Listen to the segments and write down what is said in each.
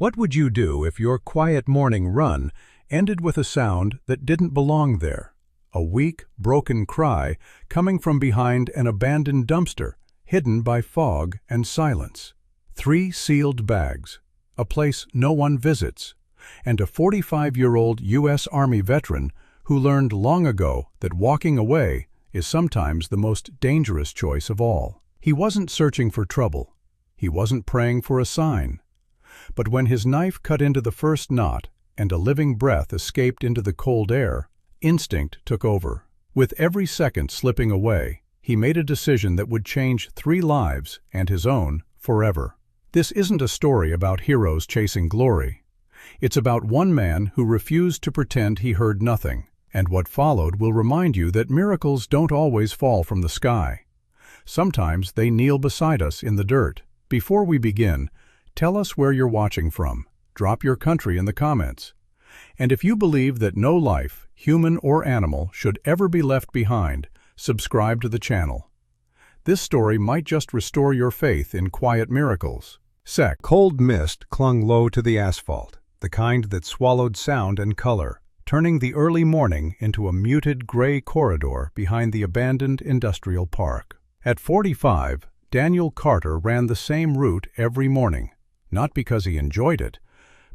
What would you do if your quiet morning run ended with a sound that didn't belong there? A weak, broken cry coming from behind an abandoned dumpster, hidden by fog and silence. 3 sealed bags, a place no one visits, and a 45-year-old U.S. Army veteran who learned long ago that walking away is sometimes the most dangerous choice of all. He wasn't searching for trouble. He wasn't praying for a sign. But when his knife cut into the first knot and a living breath escaped into the cold air, instinct took over. With every second slipping away, he made a decision that would change 3 lives, and his own, forever. This isn't a story about heroes chasing glory. It's about one man who refused to pretend he heard nothing, and what followed will remind you that miracles don't always fall from the sky. Sometimes they kneel beside us in the dirt. Before we begin, tell us where you're watching from. Drop your country in the comments. And if you believe that no life, human or animal, should ever be left behind, subscribe to the channel. This story might just restore your faith in quiet miracles. Cold mist clung low to the asphalt, the kind that swallowed sound and color, turning the early morning into a muted gray corridor behind the abandoned industrial park. At 45, Daniel Carter ran the same route every morning, not because he enjoyed it,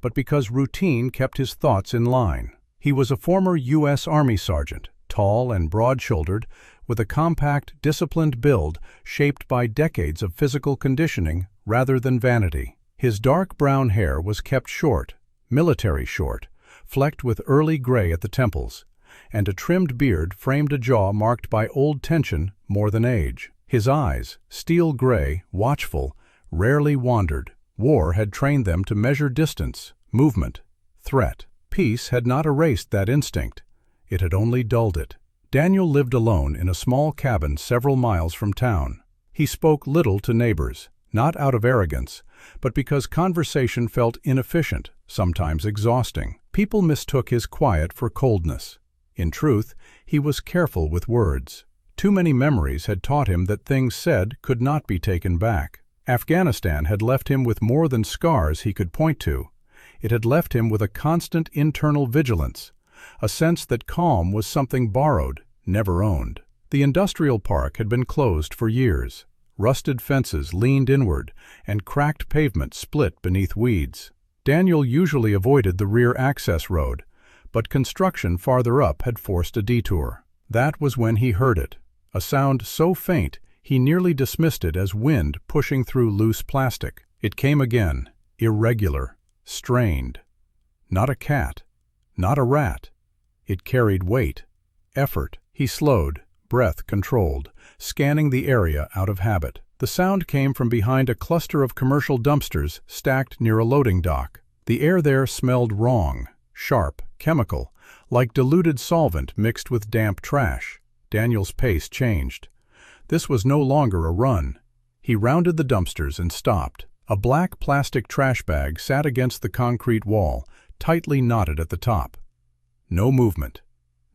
but because routine kept his thoughts in line. He was a former U.S. Army sergeant, tall and broad-shouldered, with a compact, disciplined build shaped by decades of physical conditioning rather than vanity. His dark brown hair was kept short, military short, flecked with early gray at the temples, and a trimmed beard framed a jaw marked by old tension more than age. His eyes, steel gray, watchful, rarely wandered. War had trained them to measure distance, movement, threat. Peace had not erased that instinct. It had only dulled it. Daniel lived alone in a small cabin several miles from town. He spoke little to neighbors, not out of arrogance, but because conversation felt inefficient, sometimes exhausting. People mistook his quiet for coldness. In truth, he was careful with words. Too many memories had taught him that things said could not be taken back. Afghanistan had left him with more than scars he could point to. It had left him with a constant internal vigilance, a sense that calm was something borrowed, never owned. The industrial park had been closed for years. Rusted fences leaned inward, and cracked pavement split beneath weeds. Daniel usually avoided the rear access road, but construction farther up had forced a detour. That was when he heard it, a sound so faint he nearly dismissed it as wind pushing through loose plastic. It came again, irregular, strained. Not a cat, not a rat. It carried weight, effort. He slowed, breath controlled, scanning the area out of habit. The sound came from behind a cluster of commercial dumpsters stacked near a loading dock. The air there smelled wrong, sharp, chemical, like diluted solvent mixed with damp trash. Daniel's pace changed. This was no longer a run. He rounded the dumpsters and stopped. A black plastic trash bag sat against the concrete wall, tightly knotted at the top. No movement,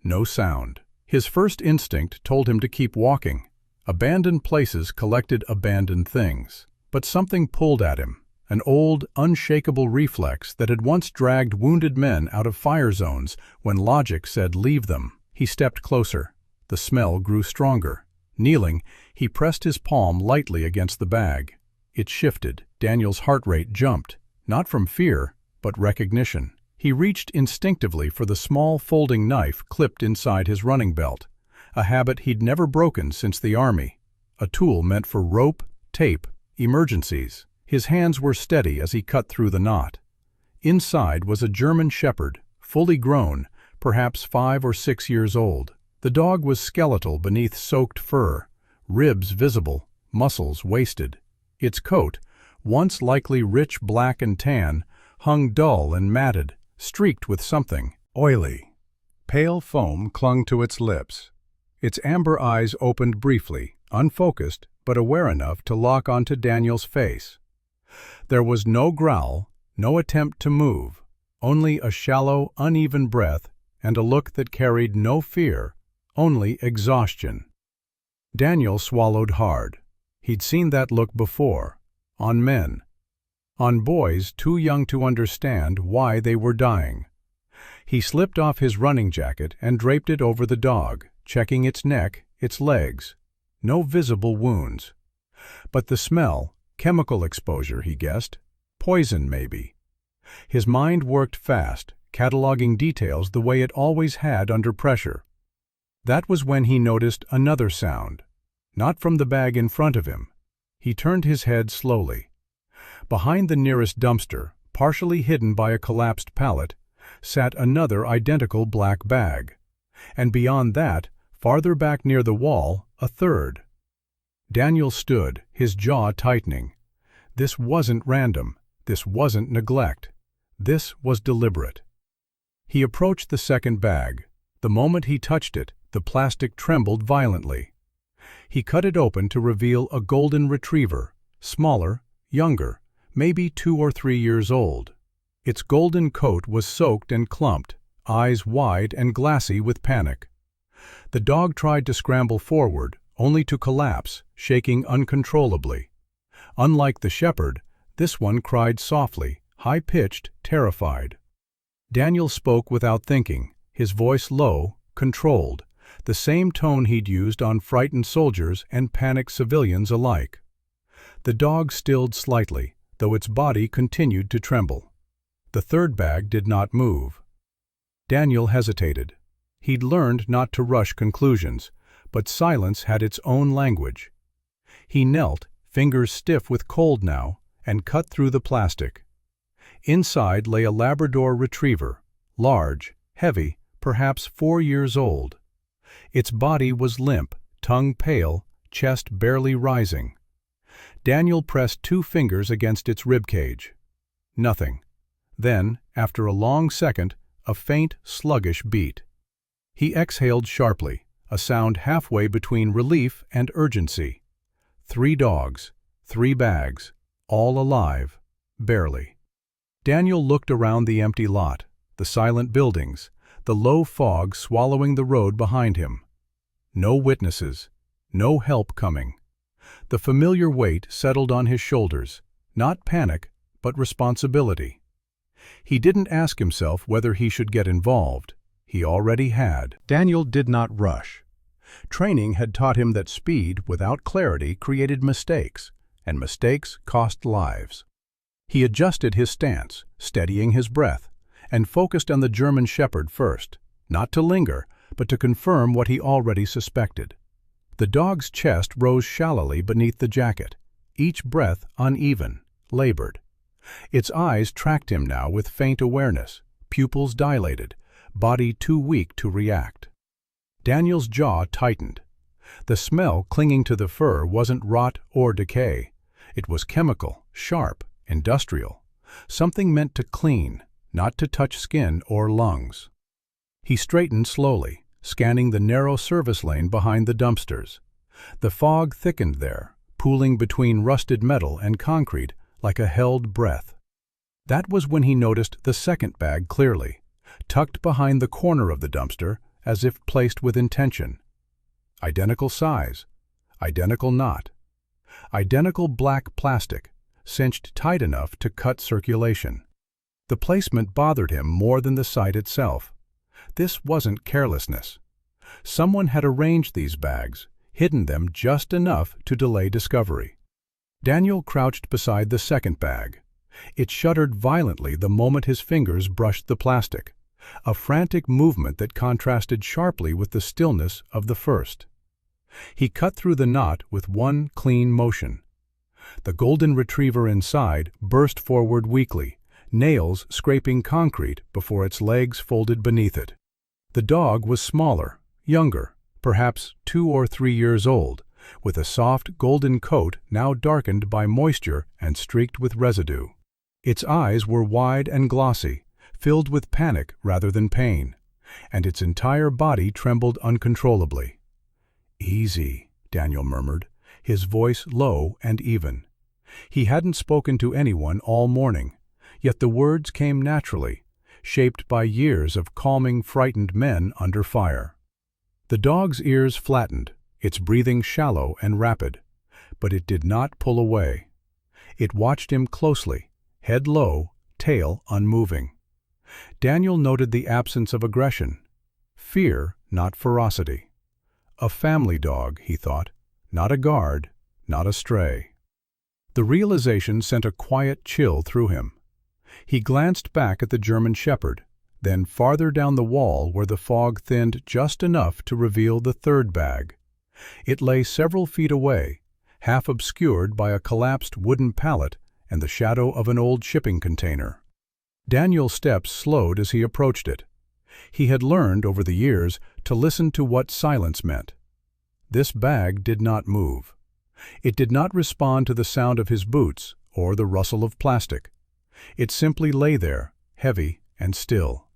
no sound. His first instinct told him to keep walking. Abandoned places collected abandoned things. But something pulled at him, an old, unshakable reflex that had once dragged wounded men out of fire zones when logic said leave them. He stepped closer. The smell grew stronger. Kneeling, he pressed his palm lightly against the bag. It shifted. Daniel's heart rate jumped, not from fear, but recognition. He reached instinctively for the small folding knife clipped inside his running belt, a habit he'd never broken since the Army, a tool meant for rope, tape, emergencies. His hands were steady as he cut through the knot. Inside was a German shepherd, fully grown, perhaps 5 or 6 years old. The dog was skeletal beneath soaked fur, ribs visible, muscles wasted. Its coat, once likely rich black and tan, hung dull and matted, streaked with something oily. Pale foam clung to its lips. Its amber eyes opened briefly, unfocused but aware enough to lock onto Daniel's face. There was no growl, no attempt to move, only a shallow, uneven breath and a look that carried no fear, only exhaustion. Daniel swallowed hard. He'd seen that look before, on men. on boys too young to understand why they were dying. He slipped off his running jacket and draped it over the dog, checking its neck, its legs. No visible wounds. But the smell, chemical exposure, he guessed. Poison, maybe. His mind worked fast, cataloging details the way it always had under pressure. That was when he noticed another sound. Not from the bag in front of him. He turned his head slowly. Behind the nearest dumpster, partially hidden by a collapsed pallet, sat another identical black bag. And beyond that, farther back near the wall, a third. Daniel stood, his jaw tightening. This wasn't random. This wasn't neglect. This was deliberate. He approached the second bag. The moment he touched it, the plastic trembled violently. He cut it open to reveal a golden retriever, smaller, younger, maybe 2 or 3 years old. Its golden coat was soaked and clumped, eyes wide and glassy with panic. The dog tried to scramble forward, only to collapse, shaking uncontrollably. Unlike the shepherd, this one cried softly, high-pitched, terrified. Daniel spoke without thinking, his voice low, controlled, the same tone he'd used on frightened soldiers and panicked civilians alike. The dog stilled slightly, though its body continued to tremble. The third bag did not move. Daniel hesitated. He'd learned not to rush conclusions, but silence had its own language. He knelt, fingers stiff with cold now, and cut through the plastic. Inside lay a Labrador retriever, large, heavy, perhaps 4 years old. Its body was limp, tongue pale, chest barely rising. Daniel pressed 2 fingers against its ribcage. Nothing. Then, after a long second, a faint, sluggish beat. He exhaled sharply, a sound halfway between relief and urgency. 3 dogs, 3 bags, all alive, barely. Daniel looked around the empty lot, the silent buildings, the low fog swallowing the road behind him. No witnesses, no help coming. The familiar weight settled on his shoulders, not panic, but responsibility. He didn't ask himself whether he should get involved. He already had. Daniel did not rush. Training had taught him that speed without clarity created mistakes, and mistakes cost lives. He adjusted his stance, steadying his breath, and focused on the German shepherd first, not to linger, but to confirm what he already suspected. The dog's chest rose shallowly beneath the jacket, each breath uneven, labored. Its eyes tracked him now with faint awareness, pupils dilated, body too weak to react. Daniel's jaw tightened. The smell clinging to the fur wasn't rot or decay. It was chemical, sharp, industrial, something meant to clean, not to touch skin or lungs. He straightened slowly, scanning the narrow service lane behind the dumpsters. The fog thickened there, pooling between rusted metal and concrete like a held breath. That was when he noticed the second bag clearly, tucked behind the corner of the dumpster as if placed with intention. Identical size, identical knot, identical black plastic, cinched tight enough to cut circulation. The placement bothered him more than the sight itself. This wasn't carelessness. Someone had arranged these bags, hidden them just enough to delay discovery. Daniel crouched beside the second bag. It shuddered violently the moment his fingers brushed the plastic, a frantic movement that contrasted sharply with the stillness of the first. He cut through the knot with one clean motion. The golden retriever inside burst forward weakly, nails scraping concrete before its legs folded beneath it. The dog was smaller, younger, perhaps 2 or 3 years old, with a soft golden coat now darkened by moisture and streaked with residue. Its eyes were wide and glossy, filled with panic rather than pain, and its entire body trembled uncontrollably. "Easy," Daniel murmured, his voice low and even. He hadn't spoken to anyone all morning, yet the words came naturally, shaped by years of calming frightened men under fire. The dog's ears flattened, its breathing shallow and rapid, but it did not pull away. It watched him closely, head low, tail unmoving. Daniel noted the absence of aggression. Fear, not ferocity. A family dog, he thought, not a guard, not a stray. The realization sent a quiet chill through him. He glanced back at the German Shepherd, then farther down the wall where the fog thinned just enough to reveal the third bag. It lay several feet away, half obscured by a collapsed wooden pallet and the shadow of an old shipping container. Daniel's steps slowed as he approached it. He had learned over the years to listen to what silence meant. This bag did not move. It did not respond to the sound of his boots or the rustle of plastic. It simply lay there, heavy and still.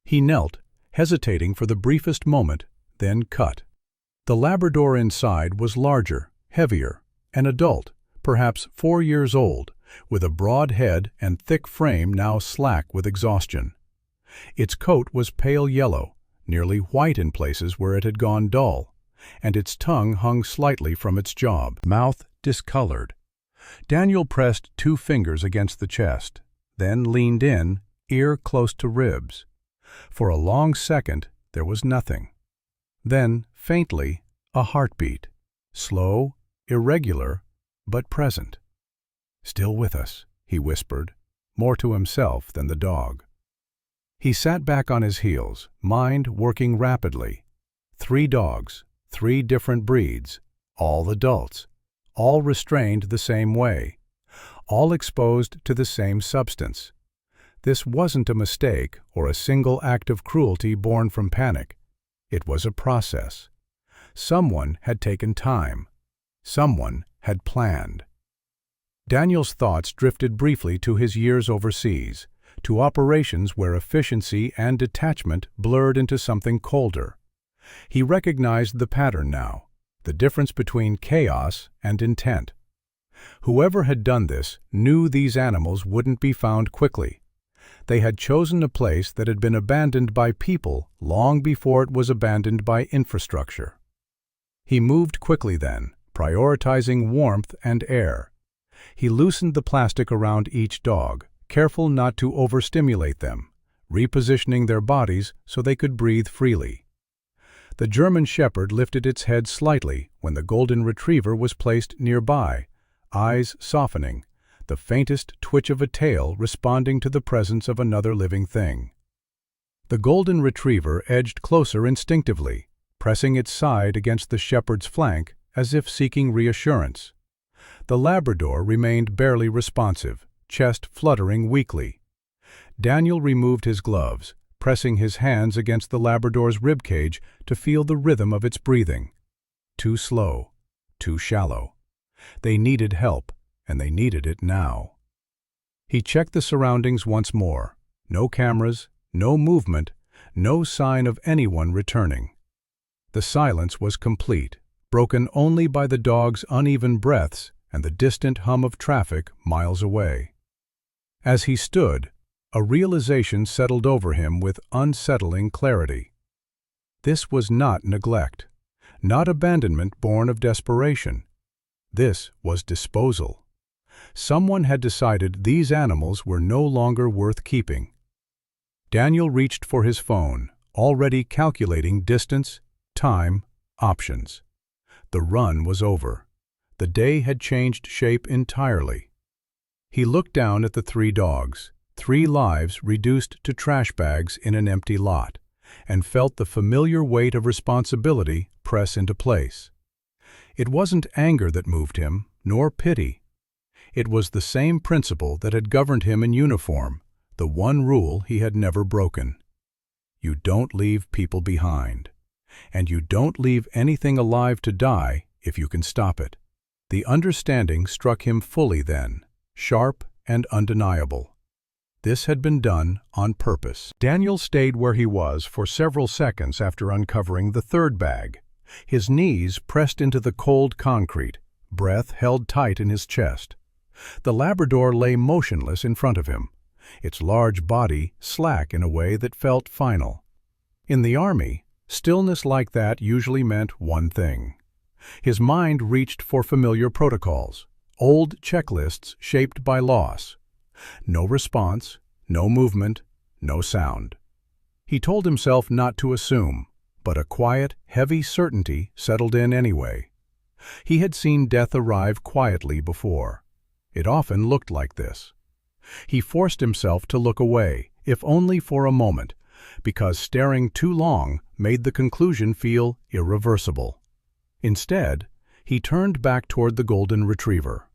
He knelt, hesitating for the briefest moment, then cut. The Labrador inside was larger, heavier, an adult, perhaps 4 years old, with a broad head and thick frame now slack with exhaustion. Its coat was pale yellow, nearly white in places where it had gone dull, and its tongue hung slightly from its jaw, mouth discolored. Daniel pressed 2 fingers against the chest, then leaned in, ear close to ribs. For a long second there was nothing. Then, faintly, a heartbeat, slow, irregular, but present. "Still with us," he whispered, more to himself than the dog. He sat back on his heels, mind working rapidly. 3 dogs, 3 different breeds, all adults, all restrained the same way, all exposed to the same substance. This wasn't a mistake or a single act of cruelty born from panic. It was a process. Someone had taken time. Someone had planned. Daniel's thoughts drifted briefly to his years overseas, to operations where efficiency and detachment blurred into something colder. He recognized the pattern now, the difference between chaos and intent. Whoever had done this knew these animals wouldn't be found quickly. They had chosen a place that had been abandoned by people long before it was abandoned by infrastructure. He moved quickly then, prioritizing warmth and air. He loosened the plastic around each dog, careful not to overstimulate them, repositioning their bodies so they could breathe freely. The German Shepherd lifted its head slightly when the Golden Retriever was placed nearby, eyes softening, the faintest twitch of a tail responding to the presence of another living thing. The Golden Retriever edged closer instinctively, pressing its side against the Shepherd's flank as if seeking reassurance. The Labrador remained barely responsive, chest fluttering weakly. Daniel removed his gloves, pressing his hands against the Labrador's ribcage to feel the rhythm of its breathing. Too slow, too shallow. They needed help, and they needed it now. He checked the surroundings once more. No cameras, no movement, no sign of anyone returning. The silence was complete, broken only by the dog's uneven breaths and the distant hum of traffic miles away. As he stood, a realization settled over him with unsettling clarity. This was not neglect, not abandonment born of desperation. This was disposal. Someone had decided these animals were no longer worth keeping. Daniel reached for his phone, already calculating distance, time, options. The run was over. The day had changed shape entirely. He looked down at the 3 dogs, 3 lives reduced to trash bags in an empty lot, and felt the familiar weight of responsibility press into place. It wasn't anger that moved him, nor pity. It was the same principle that had governed him in uniform, the one rule he had never broken. You don't leave people behind. And you don't leave anything alive to die if you can stop it. The understanding struck him fully then, sharp and undeniable. This had been done on purpose. Daniel stayed where he was for several seconds after uncovering the 3rd bag. His knees pressed into the cold concrete, breath held tight in his chest. The Labrador lay motionless in front of him, its large body slack in a way that felt final. In the Army, stillness like that usually meant one thing. His mind reached for familiar protocols, old checklists shaped by loss. No response, no movement, no sound. He told himself not to assume, but a quiet, heavy certainty settled in anyway. He had seen death arrive quietly before. It often looked like this. He forced himself to look away, if only for a moment, because staring too long made the conclusion feel irreversible. Instead, he turned back toward the golden retriever.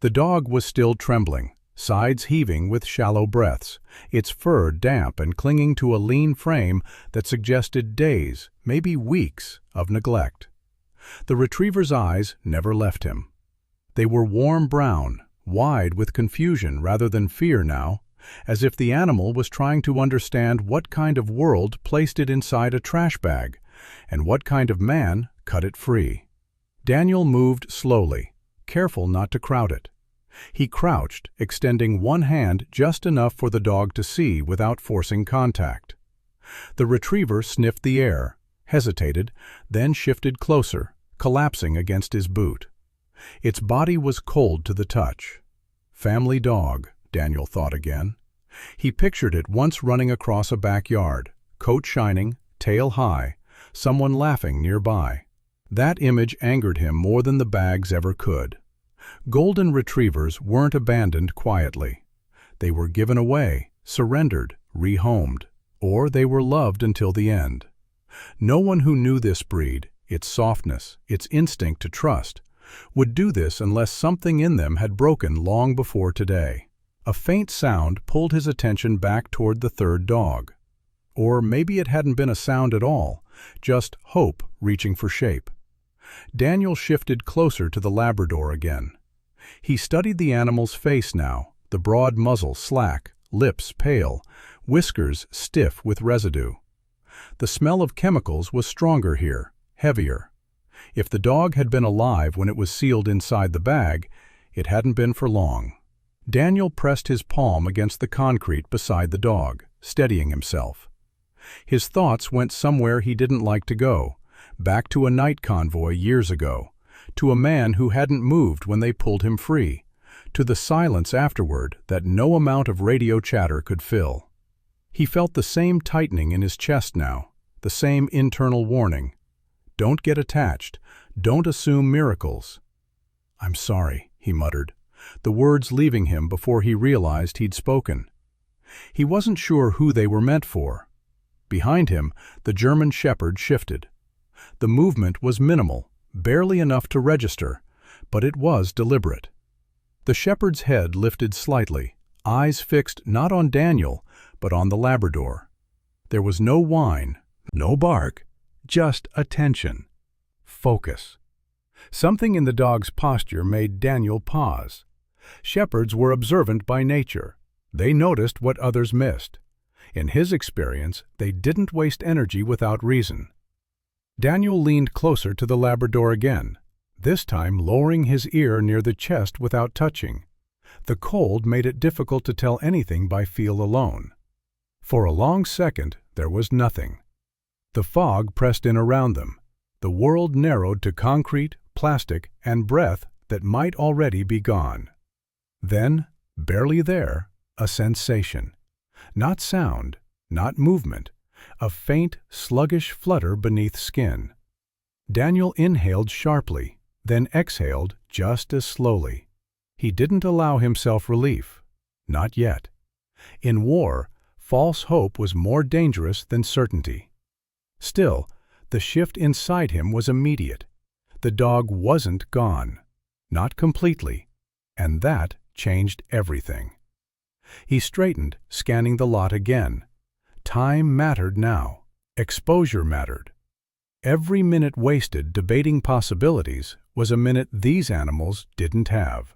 The dog was still trembling, sides heaving with shallow breaths, its fur damp and clinging to a lean frame that suggested days, maybe weeks, of neglect. The retriever's eyes never left him. They were warm brown, wide with confusion rather than fear now, as if the animal was trying to understand what kind of world placed it inside a trash bag, and what kind of man cut it free. Daniel moved slowly, careful not to crowd it. He crouched, extending one hand just enough for the dog to see without forcing contact. The retriever sniffed the air, hesitated, then shifted closer, collapsing against his boot. Its body was cold to the touch. Family dog, Daniel thought again. He pictured it once running across a backyard, coat shining, tail high, someone laughing nearby. That image angered him more than the bags ever could. Golden retrievers weren't abandoned quietly. They were given away, surrendered, rehomed, or they were loved until the end. No one who knew this breed, its softness, its instinct to trust, would do this unless something in them had broken long before today. A faint sound pulled his attention back toward the third dog. Or maybe it hadn't been a sound at all, just hope reaching for shape. Daniel shifted closer to the Labrador again. He studied the animal's face now, the broad muzzle slack, lips pale, whiskers stiff with residue. The smell of chemicals was stronger here, heavier. If the dog had been alive when it was sealed inside the bag, it hadn't been for long. Daniel pressed his palm against the concrete beside the dog, steadying himself. His thoughts went somewhere he didn't like to go, back to a night convoy years ago, to a man who hadn't moved when they pulled him free, to the silence afterward that no amount of radio chatter could fill. He felt the same tightening in his chest now, the same internal warning. Don't get attached. Don't assume miracles. "I'm sorry," he muttered, the words leaving him before he realized he'd spoken. He wasn't sure who they were meant for. Behind him, the German shepherd shifted. The movement was minimal, barely enough to register, but it was deliberate. The shepherd's head lifted slightly, eyes fixed not on Daniel, but on the Labrador. There was no whine, no bark, just attention. Focus. Something in the dog's posture made Daniel pause. Shepherds were observant by nature. They noticed what others missed. In his experience, they didn't waste energy without reason. Daniel leaned closer to the Labrador again, this time lowering his ear near the chest without touching. The cold made it difficult to tell anything by feel alone. For a long second, there was nothing. The fog pressed in around them. The world narrowed to concrete, plastic, and breath that might already be gone. Then, barely there, a sensation. Not sound, not movement, a faint, sluggish flutter beneath skin. Daniel inhaled sharply, then exhaled just as slowly. He didn't allow himself relief. Not yet. In war, false hope was more dangerous than certainty. Still, the shift inside him was immediate. The dog wasn't gone. Not completely. And that changed everything. He straightened, scanning the lot again. Time mattered now. Exposure mattered. Every minute wasted debating possibilities was a minute these animals didn't have.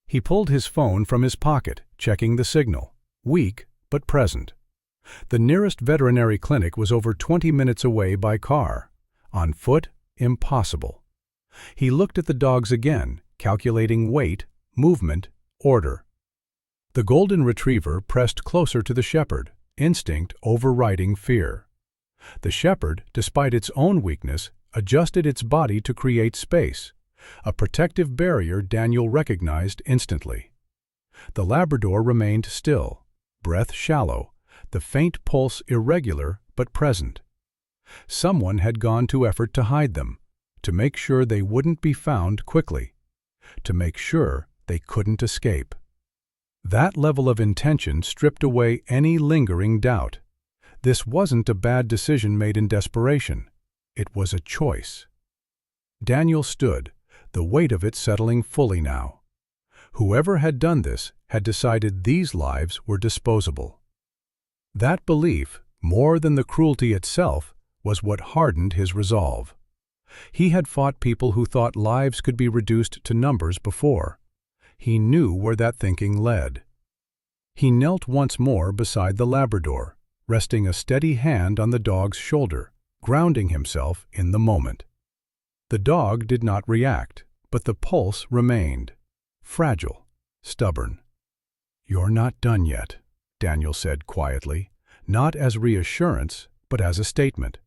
He pulled his phone from his pocket, checking the signal. Weak, but present. The nearest veterinary clinic was over 20 minutes away by car. On foot, impossible. He looked at the dogs again, calculating weight, movement, order. The golden retriever pressed closer to the shepherd, instinct overriding fear. The shepherd, despite its own weakness, adjusted its body to create space, a protective barrier Daniel recognized instantly. The Labrador remained still, breath shallow, the faint pulse irregular but present. Someone had gone to effort to hide them, to make sure they wouldn't be found quickly, to make sure they couldn't escape. That level of intention stripped away any lingering doubt. This wasn't a bad decision made in desperation. It was a choice. Daniel stood, the weight of it settling fully now. Whoever had done this had decided these lives were disposable. That belief, more than the cruelty itself, was what hardened his resolve. He had fought people who thought lives could be reduced to numbers before. He knew where that thinking led. He knelt once more beside the Labrador, resting a steady hand on the dog's shoulder, grounding himself in the moment. The dog did not react, but the pulse remained, fragile, stubborn. "You're not done yet," Daniel said quietly, not as reassurance, but as a statement.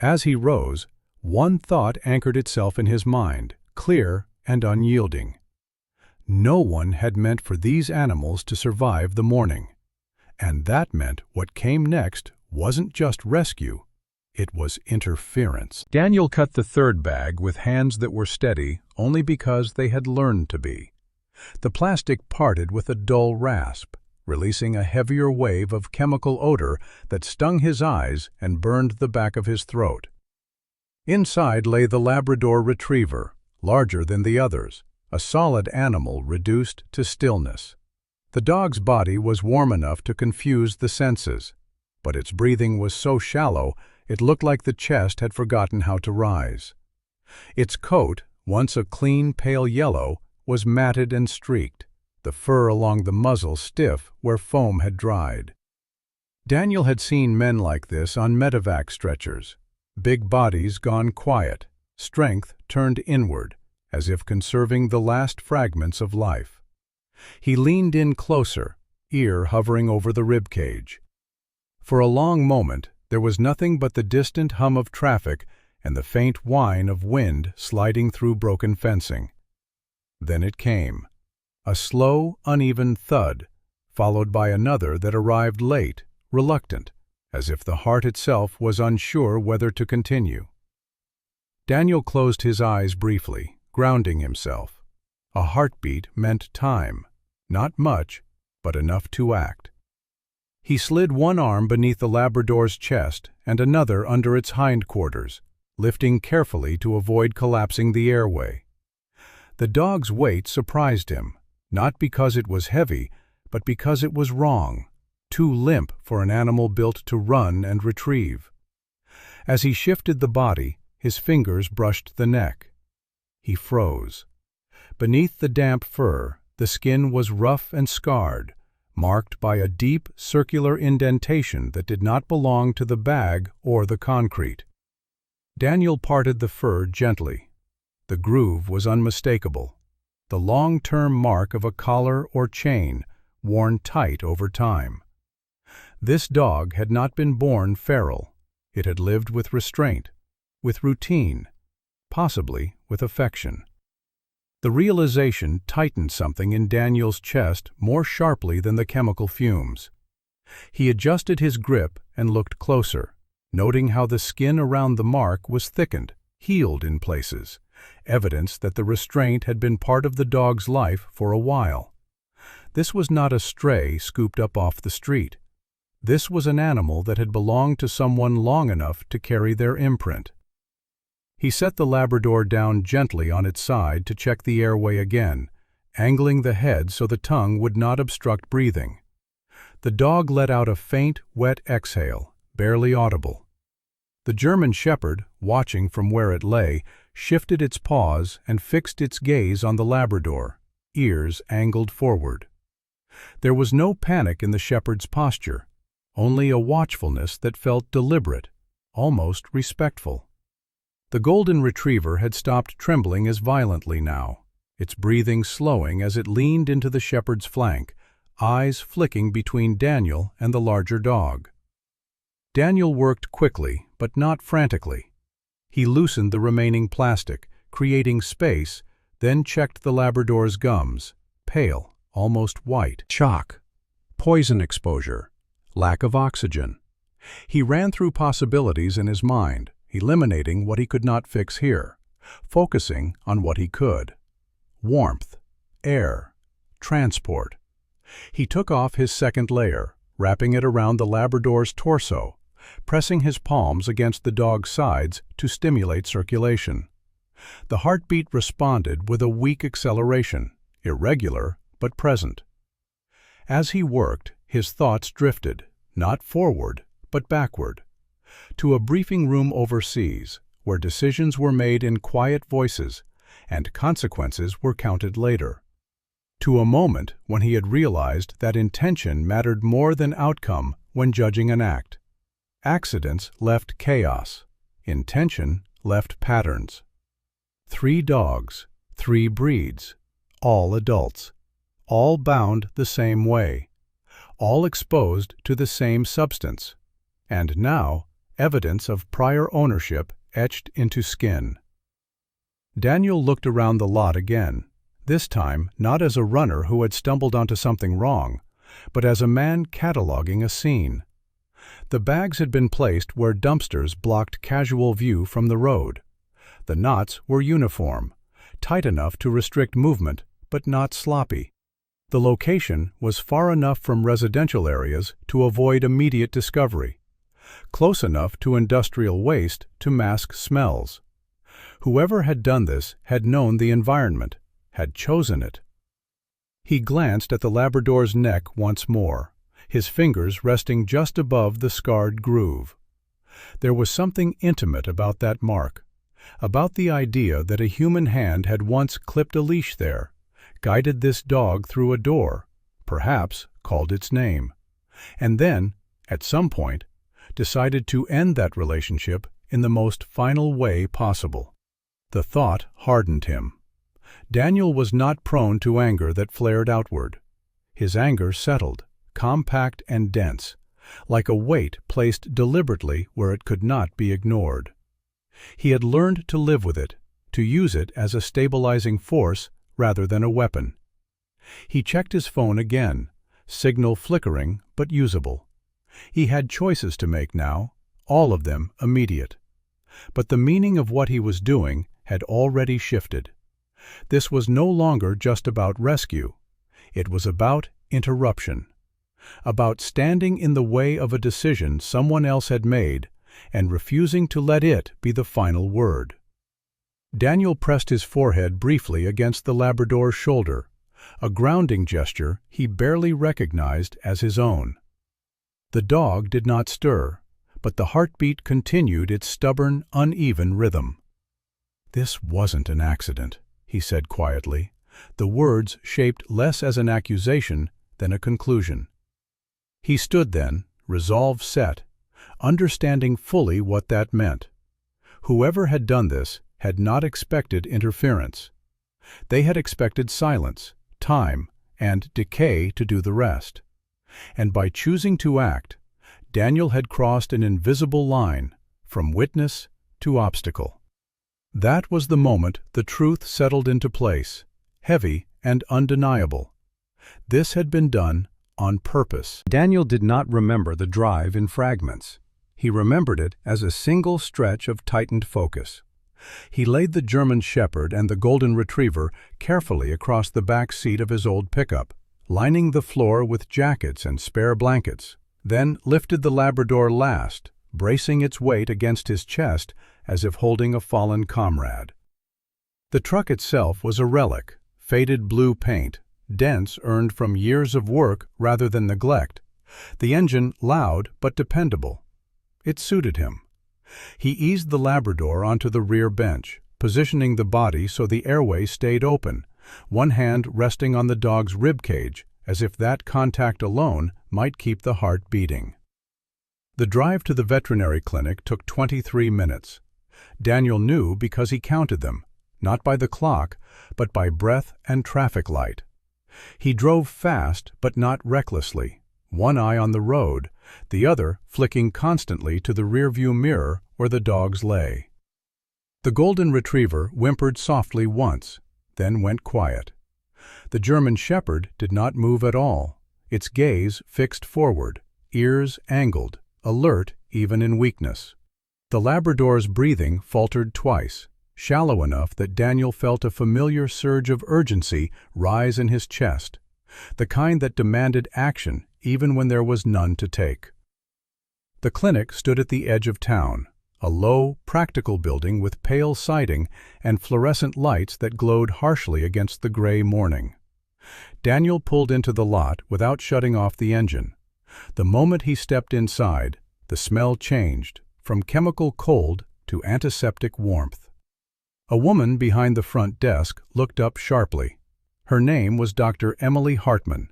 As he rose, one thought anchored itself in his mind, clear and unyielding. No one had meant for these animals to survive the morning. And that meant what came next wasn't just rescue, it was interference. Daniel cut the third bag with hands that were steady only because they had learned to be. The plastic parted with a dull rasp, releasing a heavier wave of chemical odor that stung his eyes and burned the back of his throat. Inside lay the Labrador Retriever, larger than the others, a solid animal reduced to stillness. The dog's body was warm enough to confuse the senses, but its breathing was so shallow it looked like the chest had forgotten how to rise. Its coat, once a clean pale yellow, was matted and streaked, the fur along the muzzle stiff where foam had dried. Daniel had seen men like this on medevac stretchers, big bodies gone quiet, strength turned inward, as if conserving the last fragments of life. He leaned in closer, ear hovering over the ribcage. For a long moment there was nothing but the distant hum of traffic and the faint whine of wind sliding through broken fencing. Then it came, a slow, uneven thud, followed by another that arrived late, reluctant, as if the heart itself was unsure whether to continue. Daniel closed his eyes briefly, grounding himself. A heartbeat meant time, not much, but enough to act. He slid one arm beneath the Labrador's chest and another under its hindquarters, lifting carefully to avoid collapsing the airway. The dog's weight surprised him, not because it was heavy, but because it was wrong, too limp for an animal built to run and retrieve. As he shifted the body, his fingers brushed the neck. He froze. Beneath the damp fur, the skin was rough and scarred, marked by a deep, circular indentation that did not belong to the bag or the concrete. Daniel parted the fur gently. The groove was unmistakable, the long-term mark of a collar or chain worn tight over time. This dog had not been born feral. It had lived with restraint, with routine, possibly with affection. The realization tightened something in Daniel's chest more sharply than the chemical fumes. He adjusted his grip and looked closer, noting how the skin around the mark was thickened, healed in places, evidence that the restraint had been part of the dog's life for a while. This was not a stray scooped up off the street. This was an animal that had belonged to someone long enough to carry their imprint. He set the Labrador down gently on its side to check the airway again, angling the head so the tongue would not obstruct breathing. The dog let out a faint, wet exhale, barely audible. The German Shepherd, watching from where it lay, shifted its paws and fixed its gaze on the Labrador, ears angled forward. There was no panic in the shepherd's posture, only a watchfulness that felt deliberate, almost respectful. The golden retriever had stopped trembling as violently now, its breathing slowing as it leaned into the shepherd's flank, eyes flicking between Daniel and the larger dog. Daniel worked quickly, but not frantically. He loosened the remaining plastic, creating space, then checked the Labrador's gums, pale, almost white. Shock, poison exposure, lack of oxygen. He ran through possibilities in his mind, eliminating what he could not fix here, focusing on what he could. Warmth, air, transport. He took off his second layer, wrapping it around the Labrador's torso, pressing his palms against the dog's sides to stimulate circulation. The heartbeat responded with a weak acceleration, irregular but present. As he worked, his thoughts drifted, not forward, but backward, to a briefing room overseas, where decisions were made in quiet voices and consequences were counted later. To a moment when he had realized that intention mattered more than outcome when judging an act. Accidents left chaos. Intention left patterns. 3 dogs, 3 breeds, all adults, all bound the same way, all exposed to the same substance, and now evidence of prior ownership etched into skin. Daniel looked around the lot again, this time not as a runner who had stumbled onto something wrong, but as a man cataloging a scene. The bags had been placed where dumpsters blocked casual view from the road. The knots were uniform, tight enough to restrict movement, but not sloppy. The location was far enough from residential areas to avoid immediate discovery, close enough to industrial waste to mask smells. Whoever had done this had known the environment, had chosen it. He glanced at the Labrador's neck once more, his fingers resting just above the scarred groove. There was something intimate about that mark, about the idea that a human hand had once clipped a leash there, guided this dog through a door, perhaps called its name, and then, at some point, decided to end that relationship in the most final way possible. The thought hardened him. Daniel was not prone to anger that flared outward. His anger settled, compact and dense, like a weight placed deliberately where it could not be ignored. He had learned to live with it, to use it as a stabilizing force rather than a weapon. He checked his phone again, signal flickering but usable. He had choices to make now, all of them immediate. But the meaning of what he was doing had already shifted. This was no longer just about rescue. It was about interruption, about standing in the way of a decision someone else had made and refusing to let it be the final word. Daniel pressed his forehead briefly against the Labrador's shoulder, a grounding gesture he barely recognized as his own. The dog did not stir, but the heartbeat continued its stubborn, uneven rhythm. "This wasn't an accident," he said quietly, the words shaped less as an accusation than a conclusion. He stood then, resolve set, understanding fully what that meant. Whoever had done this had not expected interference. They had expected silence, time, and decay to do the rest. And by choosing to act, Daniel had crossed an invisible line, from witness to obstacle. That was the moment the truth settled into place, heavy and undeniable. This had been done on purpose. Daniel did not remember the drive in fragments. He remembered it as a single stretch of tightened focus. He laid the German Shepherd and the Golden Retriever carefully across the back seat of his old pickup, lining the floor with jackets and spare blankets, then lifted the Labrador last, bracing its weight against his chest as if holding a fallen comrade. The truck itself was a relic, faded blue paint, dents earned from years of work rather than neglect, the engine loud but dependable. It suited him. He eased the Labrador onto the rear bench, positioning the body so the airway stayed open, one hand resting on the dog's rib cage, as if that contact alone might keep the heart beating. The drive to the veterinary clinic took 23 minutes. Daniel knew because he counted them, not by the clock, but by breath and traffic light. He drove fast but not recklessly, one eye on the road, the other flicking constantly to the rearview mirror where the dogs lay. The Golden Retriever whimpered softly once, then went quiet. The German Shepherd did not move at all, its gaze fixed forward, ears angled, alert even in weakness. The Labrador's breathing faltered twice, shallow enough that Daniel felt a familiar surge of urgency rise in his chest, the kind that demanded action even when there was none to take. The clinic stood at the edge of town, a low, practical building with pale siding and fluorescent lights that glowed harshly against the gray morning. Daniel pulled into the lot without shutting off the engine. The moment he stepped inside, the smell changed, from chemical cold to antiseptic warmth. A woman behind the front desk looked up sharply. Her name was Dr. Emily Hartman.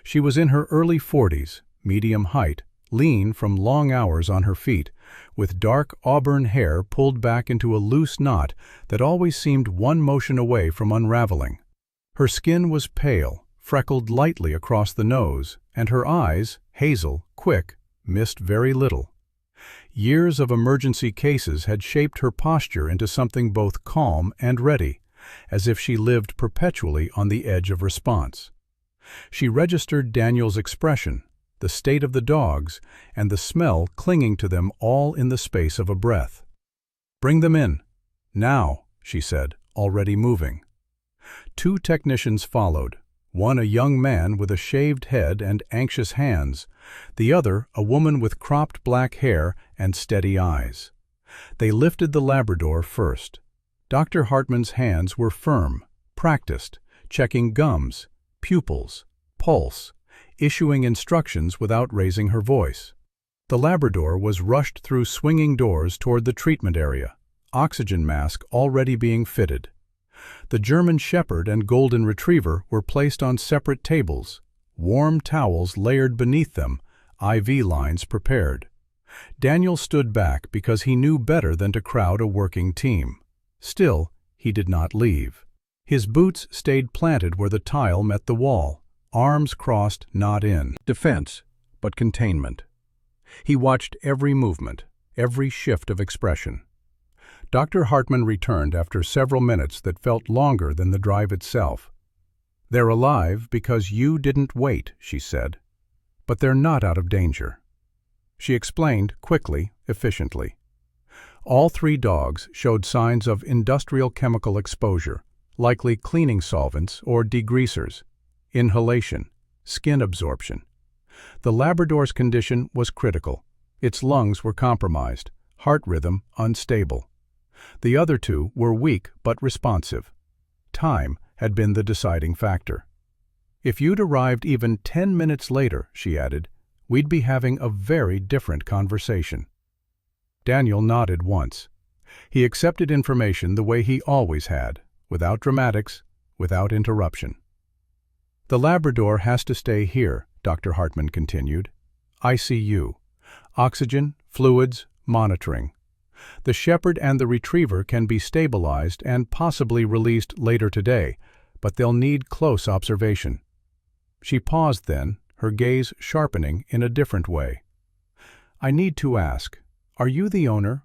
She was in her early 40s, medium height, lean from long hours on her feet, with dark auburn hair pulled back into a loose knot that always seemed one motion away from unraveling. Her skin was pale, freckled lightly across the nose, and her eyes, hazel, quick, missed very little. Years of emergency cases had shaped her posture into something both calm and ready, as if she lived perpetually on the edge of response. She registered Daniel's expression, the state of the dogs, and the smell clinging to them all in the space of a breath. "Bring them in. Now," she said, already moving. 2 technicians followed, one a young man with a shaved head and anxious hands, the other a woman with cropped black hair and steady eyes. They lifted the Labrador first. Dr. Hartman's hands were firm, practiced, checking gums, pupils, pulse, issuing instructions without raising her voice. The Labrador was rushed through swinging doors toward the treatment area, oxygen mask already being fitted. The German Shepherd and Golden Retriever were placed on separate tables, warm towels layered beneath them, IV lines prepared. Daniel stood back because he knew better than to crowd a working team. Still, he did not leave. His boots stayed planted where the tile met the wall, arms crossed not in defense, but containment. He watched every movement, every shift of expression. Dr. Hartman returned after several minutes that felt longer than the drive itself. "They're alive because you didn't wait," she said. "But they're not out of danger." She explained quickly, efficiently. All 3 dogs showed signs of industrial chemical exposure, likely cleaning solvents or degreasers, inhalation, skin absorption. The Labrador's condition was critical. Its lungs were compromised, heart rhythm unstable. The other 2 were weak but responsive. Time had been the deciding factor. "If you'd arrived even 10 minutes later," she added, "we'd be having a very different conversation." Daniel nodded once. He accepted information the way he always had, without dramatics, without interruption. "The Labrador has to stay here," Dr. Hartman continued. "ICU. Oxygen, fluids, monitoring. The Shepherd and the Retriever can be stabilized and possibly released later today, but they'll need close observation." She paused then, her gaze sharpening in a different way. "I need to ask, are you the owner?"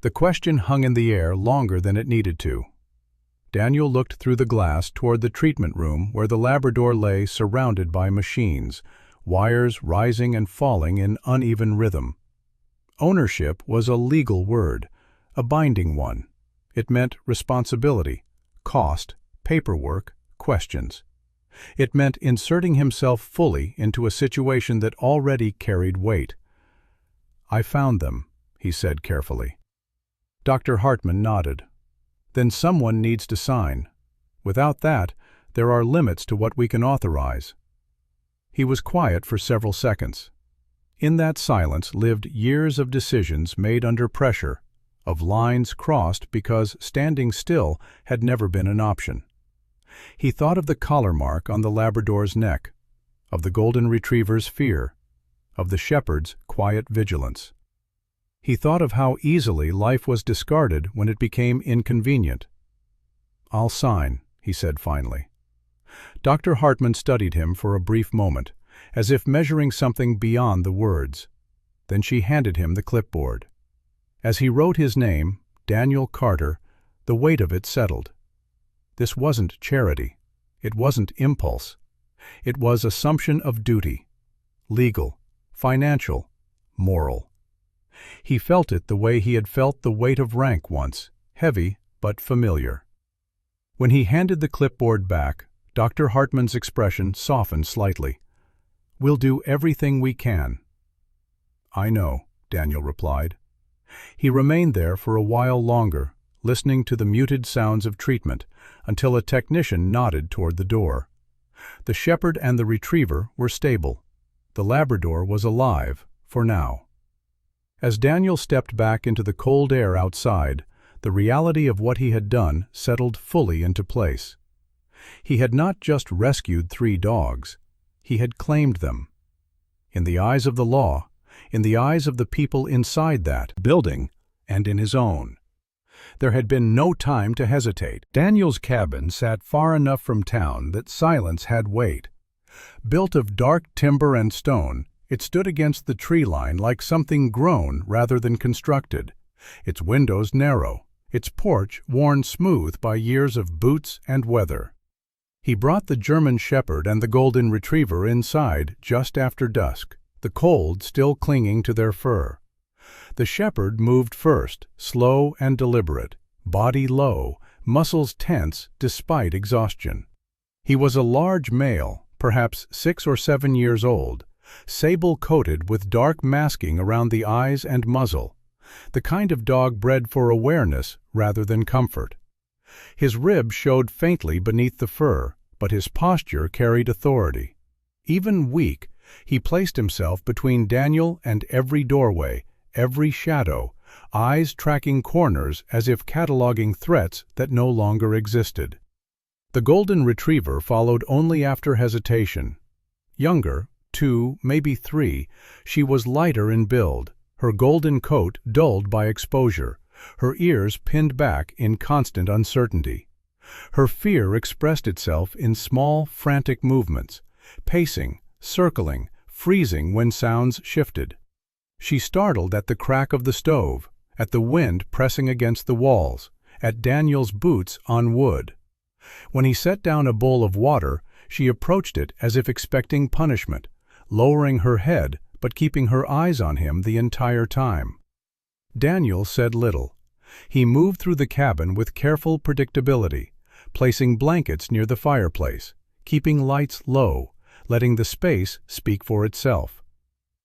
The question hung in the air longer than it needed to. Daniel looked through the glass toward the treatment room where the Labrador lay surrounded by machines, wires rising and falling in uneven rhythm. Ownership was a legal word, a binding one. It meant responsibility, cost, paperwork, questions. It meant inserting himself fully into a situation that already carried weight. "I found them," he said carefully. Dr. Hartman nodded. "Then someone needs to sign. Without that, there are limits to what we can authorize." He was quiet for several seconds. In that silence lived years of decisions made under pressure, of lines crossed because standing still had never been an option. He thought of the collar mark on the Labrador's neck, of the Golden Retriever's fear, of the Shepherd's quiet vigilance. He thought of how easily life was discarded when it became inconvenient. "I'll sign," he said finally. Dr. Hartman studied him for a brief moment, as if measuring something beyond the words. Then she handed him the clipboard. As he wrote his name, Daniel Carter, the weight of it settled. This wasn't charity. It wasn't impulse. It was assumption of duty. Legal, financial, moral. He felt it the way he had felt the weight of rank once, heavy but familiar. When he handed the clipboard back, Dr. Hartman's expression softened slightly. "We'll do everything we can." "I know," Daniel replied. He remained there for a while longer, listening to the muted sounds of treatment, until a technician nodded toward the door. The shepherd and the retriever were stable. The Labrador was alive, for now. As Daniel stepped back into the cold air outside, the reality of what he had done settled fully into place. He had not just rescued 3 dogs, he had claimed them. In the eyes of the law, in the eyes of the people inside that building, and in his own. There had been no time to hesitate. Daniel's cabin sat far enough from town that silence had weight. Built of dark timber and stone, it stood against the tree line like something grown rather than constructed, its windows narrow, its porch worn smooth by years of boots and weather. He brought the German shepherd and the golden retriever inside just after dusk, the cold still clinging to their fur. The shepherd moved first, slow and deliberate, body low, muscles tense despite exhaustion. He was a large male, perhaps 6 or 7 years old, sable-coated with dark masking around the eyes and muzzle, the kind of dog bred for awareness rather than comfort. His ribs showed faintly beneath the fur, but his posture carried authority. Even weak, he placed himself between Daniel and every doorway, every shadow, eyes tracking corners as if cataloging threats that no longer existed. The golden retriever followed only after hesitation. Younger, 2, maybe 3, she was lighter in build, her golden coat dulled by exposure, her ears pinned back in constant uncertainty. Her fear expressed itself in small, frantic movements, pacing, circling, freezing when sounds shifted. She startled at the crack of the stove, at the wind pressing against the walls, at Daniel's boots on wood. When he set down a bowl of water, she approached it as if expecting punishment, lowering her head but keeping her eyes on him the entire time. Daniel said little. He moved through the cabin with careful predictability, placing blankets near the fireplace, keeping lights low, letting the space speak for itself.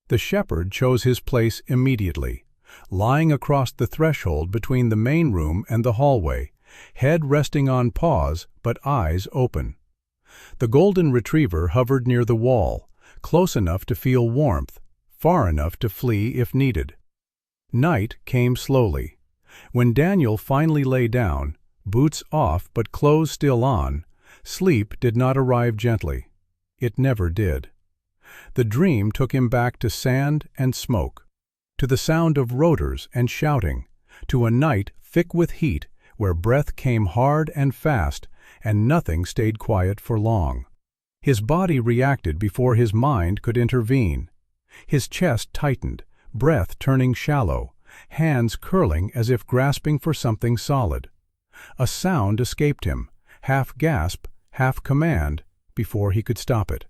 The shepherd chose his place immediately, lying across the threshold between the main room and the hallway, head resting on paws but eyes open. The golden retriever hovered near the wall, close enough to feel warmth, far enough to flee if needed. Night came slowly. When Daniel finally lay down, boots off but clothes still on, sleep did not arrive gently. It never did. The dream took him back to sand and smoke, to the sound of rotors and shouting, to a night thick with heat where breath came hard and fast and nothing stayed quiet for long. His body reacted before his mind could intervene. His chest tightened, breath turning shallow, hands curling as if grasping for something solid. A sound escaped him, half gasp, half command, before he could stop it.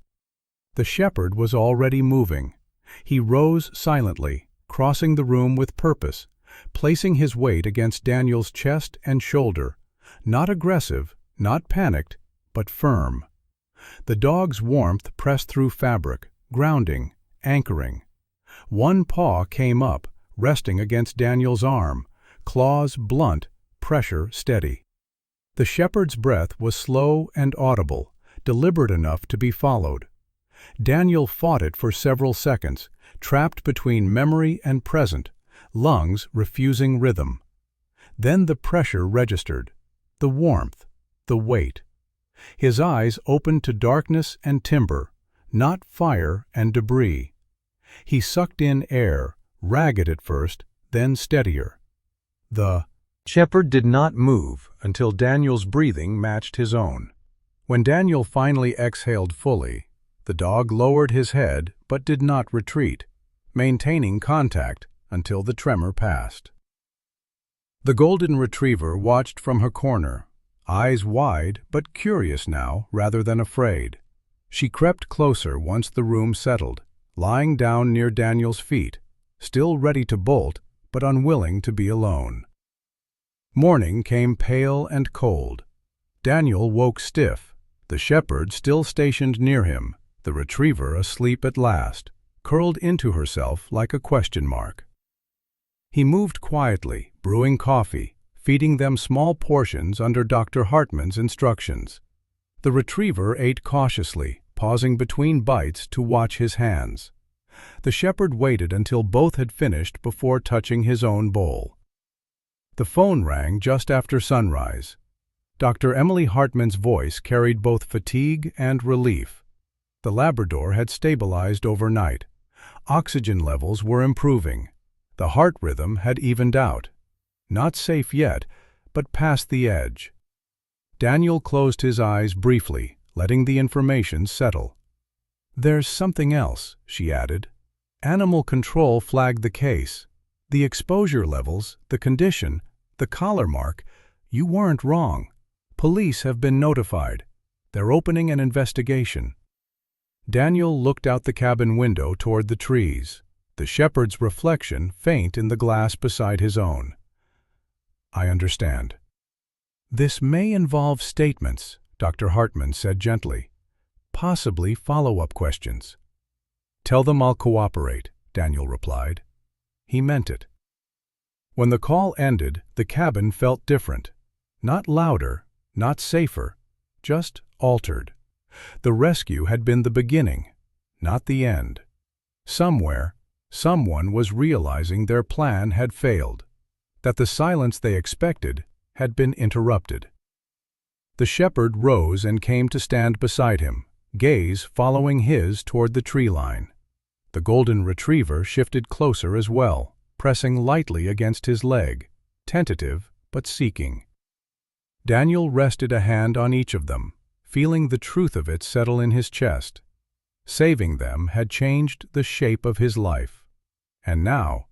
The shepherd was already moving. He rose silently, crossing the room with purpose, placing his weight against Daniel's chest and shoulder, not aggressive, not panicked, but firm. The dog's warmth pressed through fabric, grounding, anchoring. One paw came up, resting against Daniel's arm, claws blunt, pressure steady. The shepherd's breath was slow and audible, deliberate enough to be followed. Daniel fought it for several seconds, trapped between memory and present, lungs refusing rhythm. Then the pressure registered, the warmth, the weight. His eyes opened to darkness and timber, not fire and debris. He sucked in air, ragged at first, then steadier. The shepherd did not move until Daniel's breathing matched his own. When Daniel finally exhaled fully, the dog lowered his head but did not retreat, maintaining contact until the tremor passed. The golden retriever watched from her corner, eyes wide but curious now rather than afraid. She crept closer once the room settled, lying down near Daniel's feet, still ready to bolt but unwilling to be alone. Morning came pale and cold. Daniel woke stiff, the shepherd still stationed near him, the retriever asleep at last, curled into herself like a question mark. He moved quietly, brewing coffee, feeding them small portions under Dr. Hartman's instructions. The retriever ate cautiously, pausing between bites to watch his hands. The shepherd waited until both had finished before touching his own bowl. The phone rang just after sunrise. Dr. Emily Hartman's voice carried both fatigue and relief. The Labrador had stabilized overnight. Oxygen levels were improving. The heart rhythm had evened out. Not safe yet, but past the edge. Daniel closed his eyes briefly, letting the information settle. "There's something else," she added. "Animal control flagged the case. The exposure levels, the condition, the collar mark, you weren't wrong. Police have been notified. They're opening an investigation." Daniel looked out the cabin window toward the trees, the shepherd's reflection faint in the glass beside his own. "I understand." "This may involve statements," Dr. Hartman said gently. "Possibly follow-up questions." "Tell them I'll cooperate," Daniel replied. He meant it. When the call ended, the cabin felt different. Not louder, not safer, just altered. The rescue had been the beginning, not the end. Somewhere, someone was realizing their plan had failed, that the silence they expected had been interrupted. The shepherd rose and came to stand beside him, gaze following his toward the tree line. The golden retriever shifted closer as well, pressing lightly against his leg, tentative but seeking. Daniel rested a hand on each of them, feeling the truth of it settle in his chest. Saving them had changed the shape of his life. And now,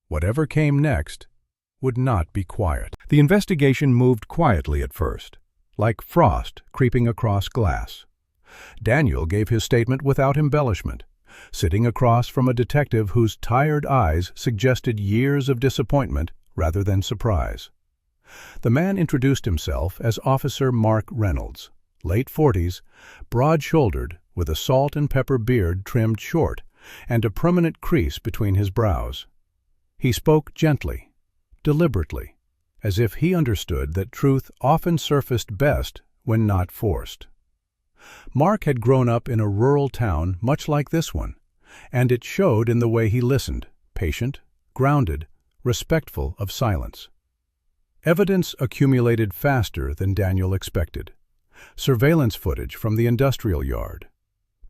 whatever came next, would not be quiet. The investigation moved quietly at first, like frost creeping across glass. Daniel gave his statement without embellishment, sitting across from a detective whose tired eyes suggested years of disappointment rather than surprise. The man introduced himself as Officer Mark Reynolds, late 40s, broad-shouldered, with a salt and pepper beard trimmed short, and a permanent crease between his brows. He spoke gently, deliberately, as if he understood that truth often surfaced best when not forced. Mark had grown up in a rural town much like this one, and it showed in the way he listened, patient, grounded, respectful of silence. Evidence accumulated faster than Daniel expected. Surveillance footage from the industrial yard.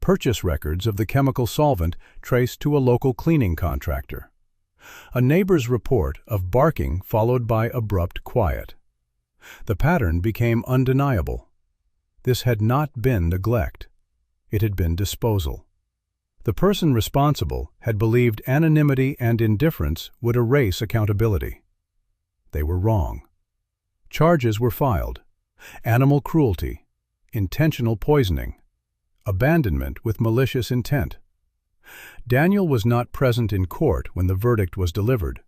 Purchase records of the chemical solvent traced to a local cleaning contractor. A neighbor's report of barking followed by abrupt quiet. The pattern became undeniable. This had not been neglect. It had been disposal. The person responsible had believed anonymity and indifference would erase accountability. They were wrong. Charges were filed: animal cruelty, intentional poisoning, abandonment with malicious intent. Daniel was not present in court when the verdict was delivered,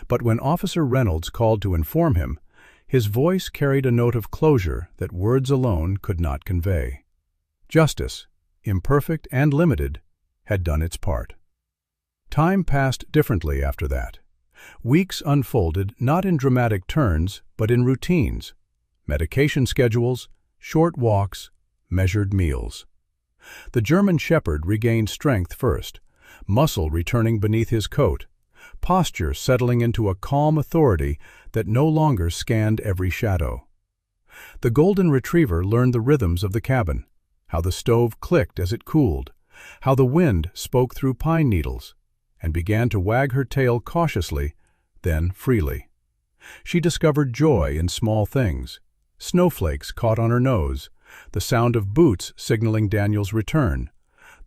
but when Officer Reynolds called to inform him, his voice carried a note of closure that words alone could not convey. Justice, imperfect and limited, had done its part. Time passed differently after that. Weeks unfolded not in dramatic turns, but in routines: medication schedules, short walks, measured meals. The German shepherd regained strength first, muscle returning beneath his coat, posture settling into a calm authority that no longer scanned every shadow. The golden retriever learned the rhythms of the cabin, how the stove clicked as it cooled, how the wind spoke through pine needles, and began to wag her tail cautiously, then freely. She discovered joy in small things: snowflakes caught on her nose, the sound of boots signaling Daniel's return,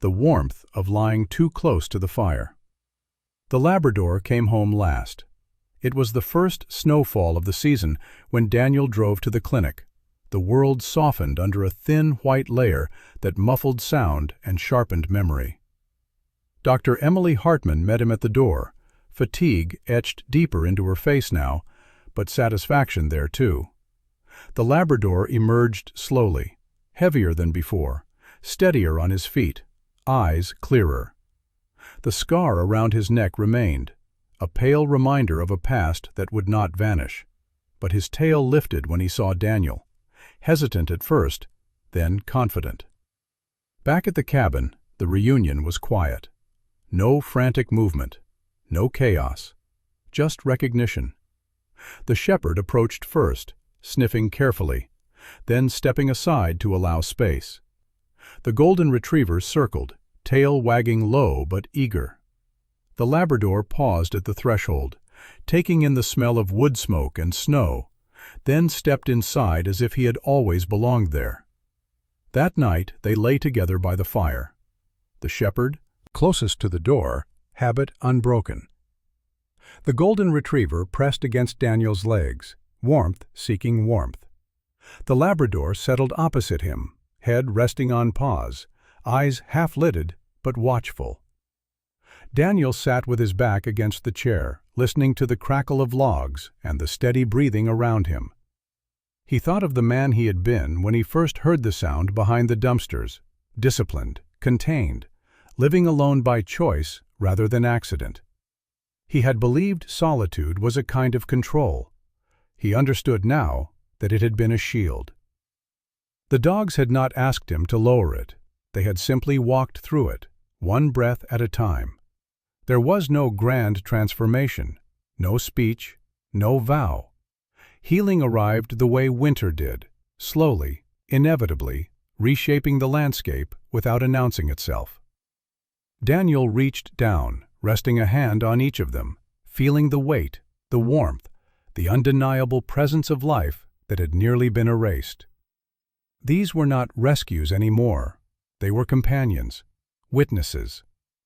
the warmth of lying too close to the fire. The Labrador came home last. It was the first snowfall of the season when Daniel drove to the clinic, the world softened under a thin white layer that muffled sound and sharpened memory. Dr. Emily Hartman met him at the door, fatigue etched deeper into her face now, but satisfaction there too. The Labrador emerged slowly, heavier than before, steadier on his feet, eyes clearer. The scar around his neck remained, a pale reminder of a past that would not vanish. But his tail lifted when he saw Daniel, hesitant at first, then confident. Back at the cabin, the reunion was quiet. No frantic movement, no chaos, just recognition. The shepherd approached first, sniffing carefully, then stepping aside to allow space. The golden retriever circled, tail wagging low but eager. The Labrador paused at the threshold, taking in the smell of wood smoke and snow, then stepped inside as if he had always belonged there. That night they lay together by the fire. The shepherd, closest to the door, habit unbroken. The golden retriever pressed against Daniel's legs, warmth seeking warmth. The Labrador settled opposite him, head resting on paws, eyes half-lidded but watchful. Daniel sat with his back against the chair, listening to the crackle of logs and the steady breathing around him. He thought of the man he had been when he first heard the sound behind the dumpsters, disciplined, contained, living alone by choice rather than accident. He had believed solitude was a kind of control. He understood now that it had been a shield. The dogs had not asked him to lower it. They had simply walked through it, one breath at a time. There was no grand transformation, no speech, no vow. Healing arrived the way winter did, slowly, inevitably, reshaping the landscape without announcing itself. Daniel reached down, resting a hand on each of them, feeling the weight, the warmth, the undeniable presence of life that had nearly been erased. These were not rescues anymore. They were companions, witnesses,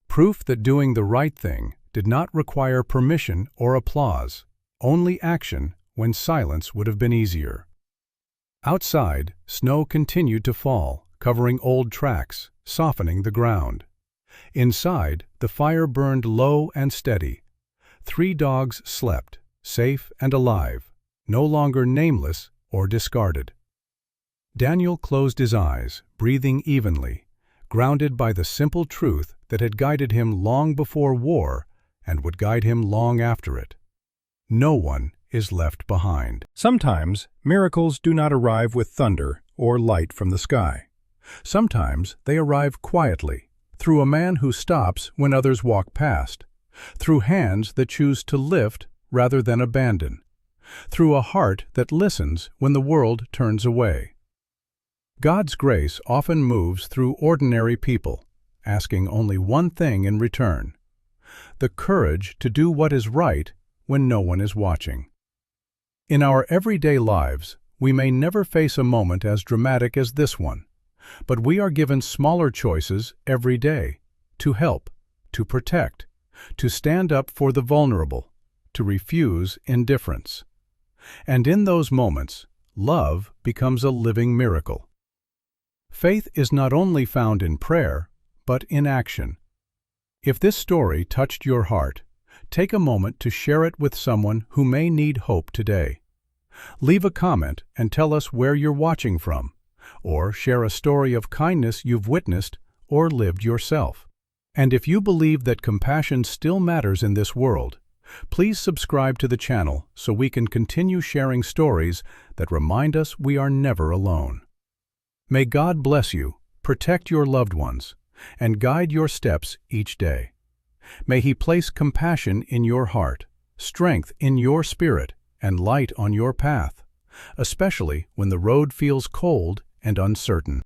proof that doing the right thing did not require permission or applause, only action when silence would have been easier. Outside, snow continued to fall, covering old tracks, softening the ground. Inside, the fire burned low and steady. 3 dogs slept, safe and alive, no longer nameless or discarded. Daniel closed his eyes, breathing evenly, grounded by the simple truth that had guided him long before war and would guide him long after it. No one is left behind. Sometimes, miracles do not arrive with thunder or light from the sky. Sometimes they arrive quietly, through a man who stops when others walk past, through hands that choose to lift rather than abandon, through a heart that listens when the world turns away. God's grace often moves through ordinary people, asking only one thing in return: the courage to do what is right when no one is watching. In our everyday lives, we may never face a moment as dramatic as this one, but we are given smaller choices every day: to help, to protect, to stand up for the vulnerable, to refuse indifference. And in those moments, love becomes a living miracle. Faith is not only found in prayer, but in action. If this story touched your heart, take a moment to share it with someone who may need hope today. Leave a comment and tell us where you're watching from, or share a story of kindness you've witnessed or lived yourself. And if you believe that compassion still matters in this world, please subscribe to the channel so we can continue sharing stories that remind us we are never alone. May God bless you, protect your loved ones, and guide your steps each day. May He place compassion in your heart, strength in your spirit, and light on your path, especially when the road feels cold and uncertain.